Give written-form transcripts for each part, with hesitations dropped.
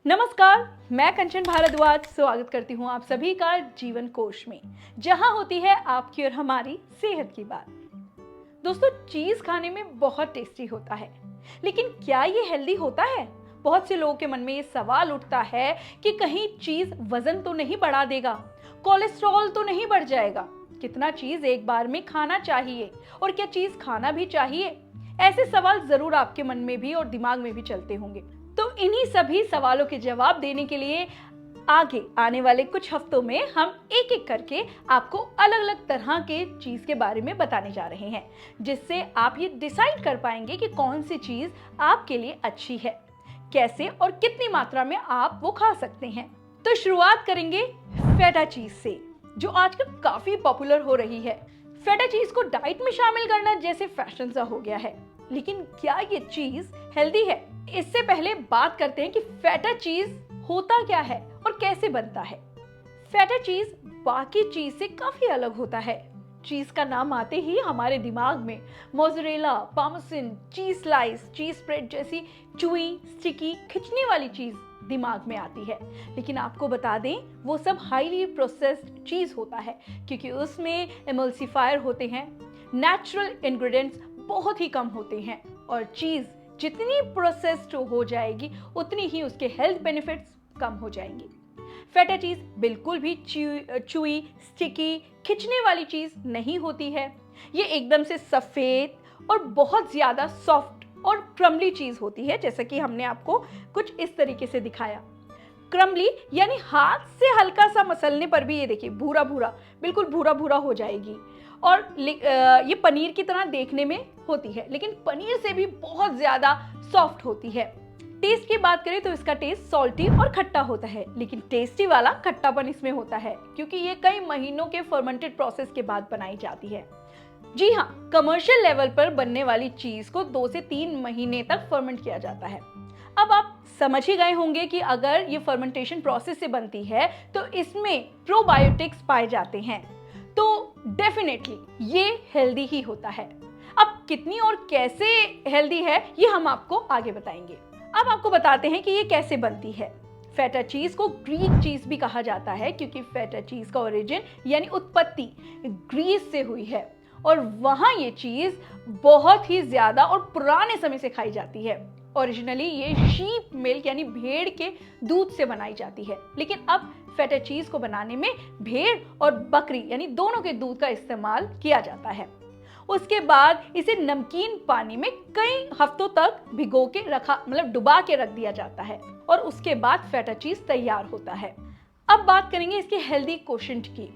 नमस्कार, मैं कंचन भारद्वाज स्वागत करती हूँ आप सभी का जीवन कोश में, जहाँ होती है आपकी और हमारी सेहत की बात। दोस्तों, चीज खाने में बहुत टेस्टी होता है, लेकिन क्या ये हेल्दी होता है? बहुत से लोगों के मन में ये सवाल उठता है कि कहीं चीज वजन तो नहीं बढ़ा देगा, कोलेस्ट्रॉल तो नहीं बढ़ जाएगा। कितना चीज एक बार में खाना चाहिए और क्या चीज खाना भी चाहिए? ऐसे सवाल जरूर आपके मन में भी और दिमाग में भी चलते होंगे। तो इन्हीं सभी सवालों के जवाब देने के लिए आगे आने वाले कुछ हफ्तों में हम एक एक करके आपको अलग अलग तरह के चीज के बारे में बताने जा रहे हैं, जिससे आप ये डिसाइड कर पाएंगे कि कौन सी चीज आपके लिए अच्छी है, कैसे और कितनी मात्रा में आप वो खा सकते हैं। तो शुरुआत करेंगे फेटा चीज से, जो आजकल काफी पॉपुलर हो रही है। फेटा चीज को डाइट में शामिल करना जैसे फैशन सा हो गया है, लेकिन क्या ये चीज हेल्दी है? इससे पहले बात करते हैं कि फेटा चीज होता क्या है और कैसे बनता है। फेटा चीज बाकी चीज से काफी अलग होता है। चीज का नाम आते ही हमारे दिमाग में मोज़रेला, पार्मेसन, चीज स्लाइस, चीज स्प्रेड जैसी चुई, स्टिकी, खिंचने वाली चीज दिमाग में आती है। लेकिन आपको बता दें, वो सब हाईली प्रोसेस्ड चीज होता है, क्योंकि उसमें एमल्सिफायर होते हैं, नेचुरल इंग्रेडिएंट्स बहुत ही कम होते हैं, और चीज जितनी प्रोसेस्ड हो जाएगी उतनी ही उसके हेल्थ बेनिफिट्स कम हो जाएंगे। फेटा चीज बिल्कुल भी चुई, स्टिकी, खिंचने वाली चीज नहीं होती है। ये एकदम से सफेद और बहुत ज्यादा सॉफ्ट और क्रम्बली चीज होती है, जैसा कि हमने आपको कुछ इस तरीके से दिखाया। क्रम्बली यानी हाथ से हल्का सा मसलने पर भी ये देखिए भूरा भूरा, बिल्कुल भूरा भूरा हो जाएगी। और ये पनीर की तरह देखने में होती है, लेकिन पनीर से भी बहुत ज्यादा सॉफ्ट होती है। टेस्ट की बात करें तो इसका टेस्ट सॉल्टी और खट्टा होता है, लेकिन टेस्टी वाला खट्टापन इसमें होता है, क्योंकि ये कई महीनों के फर्मेंटेड प्रोसेस के बाद बनाई जाती है। जी हाँ, कमर्शियल लेवल पर बनने वाली चीज को 2 से 3 महीने तक फर्मेंट किया जाता है। अब आप समझ ही गए होंगे कि अगर ये फर्मेंटेशन प्रोसेस से बनती है तो इसमें प्रोबायोटिक्स पाए जाते हैं, तो डेफिनेटली ये हेल्दी ही होता है। अब कितनी और कैसे हेल्दी है ये हम आपको आगे बताएंगे। अब आपको बताते हैं कि ये कैसे बनती है। फेटा चीज को ग्रीक चीज भी कहा जाता है, क्योंकि फेटा चीज का ओरिजिन यानी उत्पत्ति ग्रीस से हुई है, और वहां ये चीज बहुत ही ज्यादा और पुराने समय से खाई जाती है। ओरिजिनली ये शीप मिल्क यानी भेड़ के दूध से बनाई जाती है, लेकिन अब फेटा चीज को बनाने में भेड़ और बकरी यानी दोनों के दूध का इस्तेमाल किया जाता है। उसके बाद इसे नमकीन पानी में कई हफ्तों तक भिगो के रखा, मतलब डुबा के रख दिया जाता है, और उसके बाद फेटा चीज तैयार होता है। अब बात करेंगे इसके हेल्दी कोशेंट की।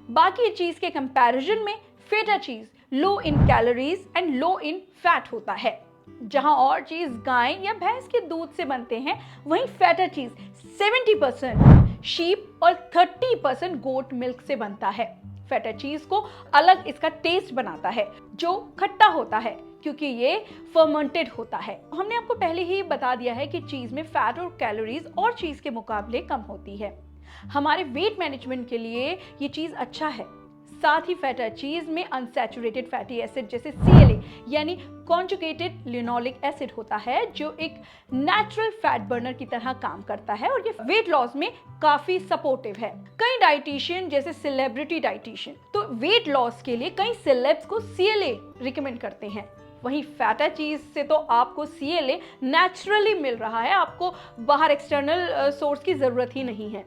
बाकी चीज के कंपैरिजन में feta cheese low in calories and low in fat होता है। जहां और चीज गाय या भैंस के दूध से बनते हैं, वहीं फेटा चीज 70% शीप और 30% गोट मिल्क से बनता है। फेटा चीज को अलग इसका टेस्ट बनाता है, जो खट्टा होता है, क्योंकि ये फर्मेंटेड होता है। हमने आपको पहले ही बता दिया है कि चीज में फैट और कैलोरीज और चीज के मुकाबले कम होती है। हमारे वेट मैनेजमेंट के लिए ये चीज अच्छा है। साथ ही फेटा चीज में अनसैचुरेटेड फैटी एसिड जैसे CLA यानी कॉन्जुगेटेड लिनोलिक एसिड होता है, जो एक नेचुरल फैट बर्नर की तरह काम करता है, और ये वेट लॉस में काफी सपोर्टिव है। कई डाइटिशियन जैसे सेलिब्रिटी डाइटिशियन तो वेट लॉस के लिए कई सेलेब्स को CLA रिकमेंड करते हैं। वहीं फेटा चीज से तो आपको CLA नेचुरली मिल रहा है, आपको बाहर एक्सटर्नल सोर्स की जरूरत ही नहीं है।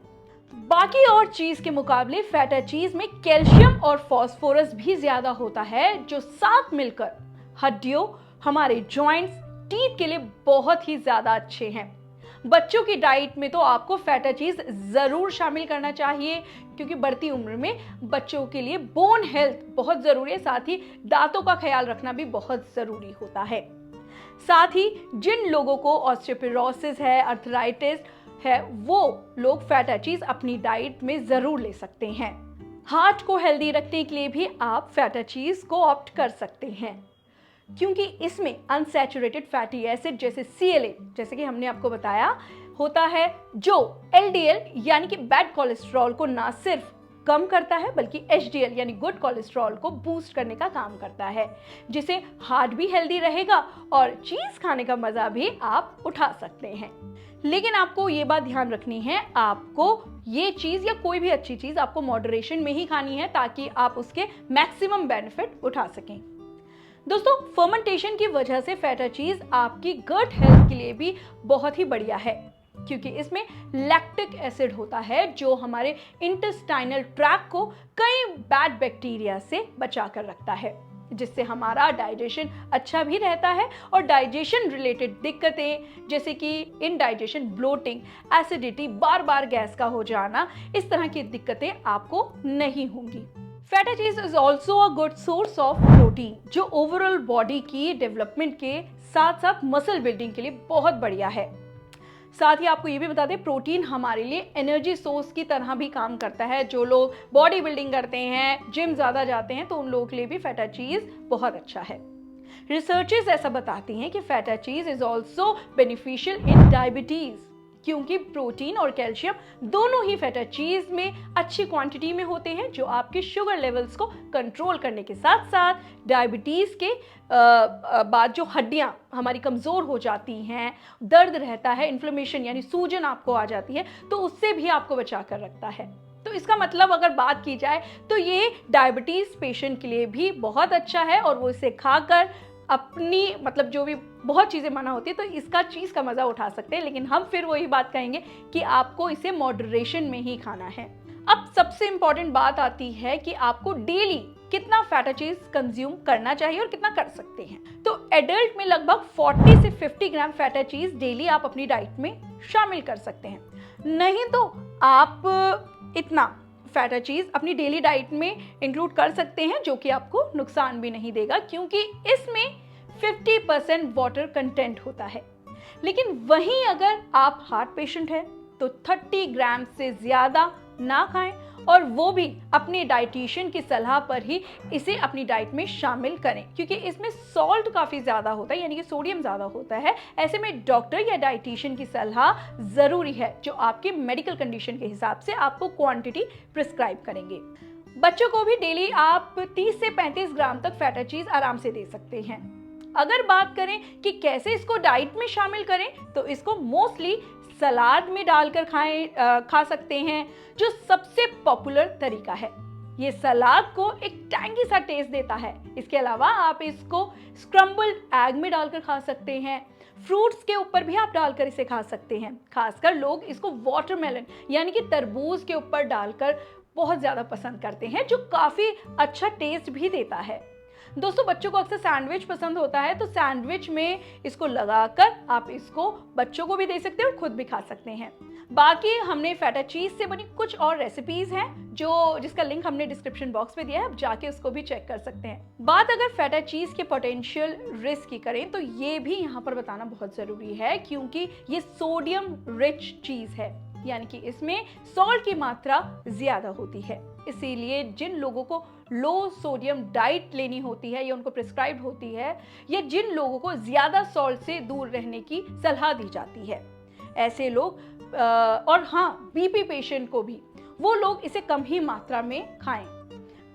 बाकी और चीज के मुकाबले फेटा चीज में कैल्शियम और फास्फोरस भी ज्यादा होता है, जो साथ मिलकर हड्डियों, हमारे जॉइंट्स, टीथ के लिए बहुत ही ज्यादा अच्छे हैं। बच्चों की डाइट में तो आपको फेटा चीज जरूर शामिल करना चाहिए, क्योंकि बढ़ती उम्र में बच्चों के लिए बोन हेल्थ बहुत जरूरी है, साथ ही दांतों का ख्याल रखना भी बहुत जरूरी होता है। साथ ही जिन लोगों को ऑस्टियोपोरोसिस है, अर्थराइटिस है, वो लोग फेटा चीज अपनी डाइट में जरूर ले सकते हैं। हार्ट को हेल्दी रखने के लिए भी आप फेटा चीज को ऑप्ट कर सकते हैं, क्योंकि इसमें अनसैचुरेटेड फैटी एसिड जैसे CLA, जैसे कि हमने आपको बताया, होता है, जो LDL यानी कि बैड कोलेस्ट्रॉल को ना सिर्फ कम करता है बल्कि HDL यानी गुड कोलेस्ट्रॉल को बूस्ट करने का काम करता है, जिससे हार्ट भी हेल्दी रहेगा और चीज खाने का मजा भी आप उठा सकते हैं। लेकिन आपको ये बात ध्यान रखनी है, आपको ये चीज या कोई भी अच्छी चीज आपको मॉडरेशन में ही खानी है ताकि आप उसके मैक्सिमम बेनिफिट उठा सकें। दोस्तों, फर्मेंटेशन की वजह से फैटा चीज आपकी गट हेल्थ के लिए भी बहुत ही बढ़िया है, क्योंकि इसमें लैक्टिक एसिड होता है जो हमारे इंटेस्टाइनल ट्रैक्ट को कई बैड बैक्टीरिया से बचा कर रखता है, जिससे हमारा डाइजेशन अच्छा भी रहता है और डाइजेशन रिलेटेड दिक्कतें जैसे कि इनडाइजेशन, ब्लोटिंग, एसिडिटी, बार बार गैस का हो जाना, इस तरह की दिक्कतें आपको नहीं होंगी। फैटा चीज is also a good source of protein, जो ओवरऑल बॉडी की डेवलपमेंट के साथ साथ मसल बिल्डिंग के लिए बहुत बढ़िया है। साथ ही आपको ये भी बता दें, प्रोटीन हमारे लिए एनर्जी सोर्स की तरह भी काम करता है। जो लोग बॉडी बिल्डिंग करते हैं, जिम ज़्यादा जाते हैं, तो उन लोगों के लिए भी फैटा चीज़ बहुत अच्छा है। रिसर्चेस ऐसा बताती हैं कि feta cheese is also beneficial in diabetes, क्योंकि प्रोटीन और कैल्शियम दोनों ही फैटा चीज में अच्छी क्वांटिटी में होते हैं, जो आपके शुगर लेवल्स को कंट्रोल करने के साथ साथ डायबिटीज के बाद जो हड्डियां हमारी कमजोर हो जाती हैं, दर्द रहता है, इन्फ्लेमेशन यानी सूजन आपको आ जाती है, तो उससे भी आपको बचा कर रखता है। तो इसका मतलब अगर बात की जाए तो ये डायबिटीज पेशेंट के लिए भी बहुत अच्छा है और वो इसे खाकर अपनी मतलब जो भी बहुत चीज़ें मना होती है तो इसका चीज़ का मज़ा उठा सकते हैं, लेकिन हम फिर वही बात कहेंगे कि आपको इसे मॉडरेशन में ही खाना है। अब सबसे इंपॉर्टेंट बात आती है कि आपको डेली कितना फैटा चीज कंज्यूम करना चाहिए और कितना कर सकते हैं। तो एडल्ट में लगभग 40 से 50 ग्राम फैटा चीज डेली आप अपनी डाइट में शामिल कर सकते हैं। नहीं तो आप इतना फैटा चीज अपनी डेली डाइट में इंक्लूड कर सकते हैं, जो कि आपको नुकसान भी नहीं देगा, क्योंकि इसमें 50% वाटर कंटेंट होता है। लेकिन वहीं अगर आप हार्ट पेशेंट हैं तो 30 ग्राम से ज्यादा ना खाएं, और वो भी अपने डाइटिशियन की सलाह पर ही इसे अपनी डाइट में शामिल करें, क्योंकि इसमें सॉल्ट काफ़ी ज़्यादा होता है, यानी कि सोडियम ज़्यादा होता है। ऐसे में डॉक्टर या डाइटिशियन की सलाह ज़रूरी है, जो आपके मेडिकल कंडीशन के हिसाब से आपको क्वांटिटी प्रिस्क्राइब करेंगे। बच्चों को भी डेली आप 30 से 35 ग्राम तक फैटा चीज़ आराम से दे सकते हैं। अगर बात करें कि कैसे इसको डाइट में शामिल करें, तो इसको मोस्टली सलाद में डालकर खा सकते हैं, जो सबसे पॉपुलर तरीका है। ये सलाद को एक टैंगी सा टेस्ट देता है। इसके अलावा आप इसको स्क्रम्बल्ड एग में डालकर खा सकते हैं, फ्रूट्स के ऊपर भी आप डालकर इसे खा सकते हैं। खासकर लोग इसको वाटरमेलन यानी कि तरबूज के ऊपर डालकर बहुत ज़्यादा पसंद करते हैं, जो काफ़ी अच्छा टेस्ट भी देता है। दोस्तों, बच्चों को अक्सर सैंडविच पसंद होता है, तो सैंडविच में इसको लगाकर आप इसको बच्चों को भी दे सकते हैं और खुद भी खा सकते हैं। बाकी हमने फैटा चीज से बनी कुछ और रेसिपीज हैं जिसका लिंक हमने डिस्क्रिप्शन बॉक्स में दिया है, आप जाके उसको भी चेक कर सकते हैं। बात अगर फैटा चीज के पोटेंशियल रिस्क की करें तो ये भी यहाँ पर बताना बहुत जरूरी है, क्योंकि ये सोडियम रिच चीज है, यानी कि इसमें सॉल्ट की मात्रा ज्यादा होती है। इसीलिए जिन लोगों को लो सोडियम डाइट लेनी होती है या उनको प्रिस्क्राइब होती है, या जिन लोगों को ज्यादा सॉल्ट से दूर रहने की सलाह दी जाती है, ऐसे लोग और हाँ, बीपी पेशेंट को भी, वो लोग इसे कम ही मात्रा में खाएं।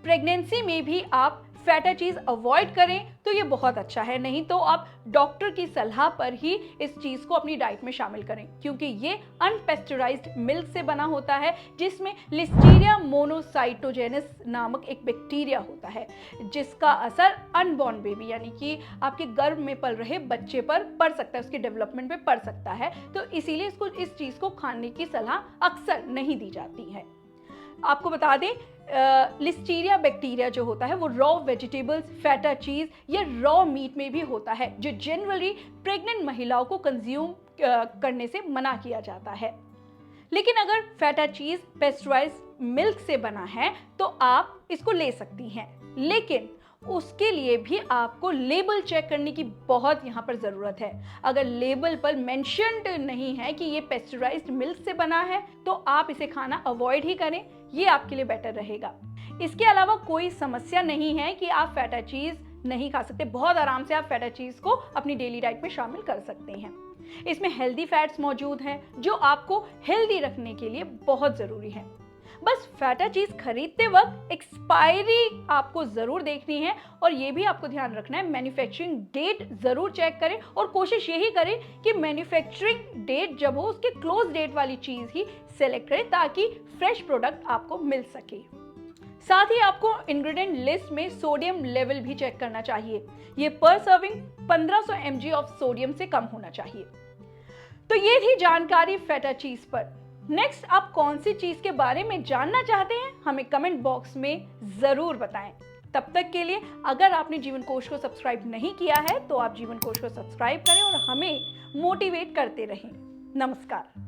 प्रेगनेंसी में भी आप फैटा चीज अवॉइड करें तो ये बहुत अच्छा है, नहीं तो आप डॉक्टर की सलाह पर ही इस चीज को अपनी डाइट में शामिल करें, क्योंकि ये अनपेस्चराइज्ड मिल्क से बना होता है, जिसमें लिस्टीरिया मोनोसाइटोजेनेस नामक एक बैक्टीरिया होता है, जिसका असर अनबॉर्न बेबी यानी कि आपके गर्भ में पल रहे बच्चे पर पड़ सकता है, उसके डेवलपमेंट पे पड़ सकता है। तो इसीलिए इसको इस चीज को खाने की सलाह अक्सर नहीं दी जाती है। आपको बता दें, लिस्टीरिया बैक्टीरिया जो होता है वो रॉ वेजिटेबल्स, फैटा चीज या रॉ मीट में भी होता है, जो जनरली प्रेग्नेंट महिलाओं को कंज्यूम करने से मना किया जाता है। लेकिन अगर फैटा चीज पेस्चराइज्ड मिल्क से बना है तो आप इसको ले सकती हैं, लेकिन उसके लिए भी आपको लेबल चेक करने की बहुत यहाँ पर ज़रूरत है। अगर लेबल पर मेंशन्ड नहीं है कि ये पेस्चराइज्ड मिल्क से बना है तो आप इसे खाना अवॉइड ही करें, ये आपके लिए बेटर रहेगा। इसके अलावा कोई समस्या नहीं है कि आप फैटा चीज़ नहीं खा सकते, बहुत आराम से आप फैटा चीज़ को अपनी डेली डाइट में शामिल कर सकते हैं। इसमें हेल्दी फैट्स मौजूद हैं जो आपको हेल्दी रखने के लिए बहुत ज़रूरी है। बस फेटा चीज खरीदते वक्त एक्सपायरी आपको जरूर देखनी है और ये भी आपको ध्यान रखना है मैन्युफैक्चरिंग डेट जरूर चेक करें और कोशिश यही करें कि मैन्युफैक्चरिंग डेट जब हो उसके क्लोज डेट वाली चीज ही सेलेक्ट करें ताकि फ्रेश प्रोडक्ट आपको मिल सके। साथ ही आपको इंग्रेडिएंट लिस्ट में सोडियम लेवल भी चेक करना चाहिए। ये पर सर्विंग 1500 mg ऑफ सोडियम से कम होना चाहिए। तो ये थी जानकारी फेटा चीज पर। नेक्स्ट आप कौन सी चीज के बारे में जानना चाहते हैं हमें कमेंट बॉक्स में जरूर बताएं। तब तक के लिए अगर आपने जीवन कोश को सब्सक्राइब नहीं किया है तो आप जीवन कोश को सब्सक्राइब करें और हमें मोटिवेट करते रहें। नमस्कार।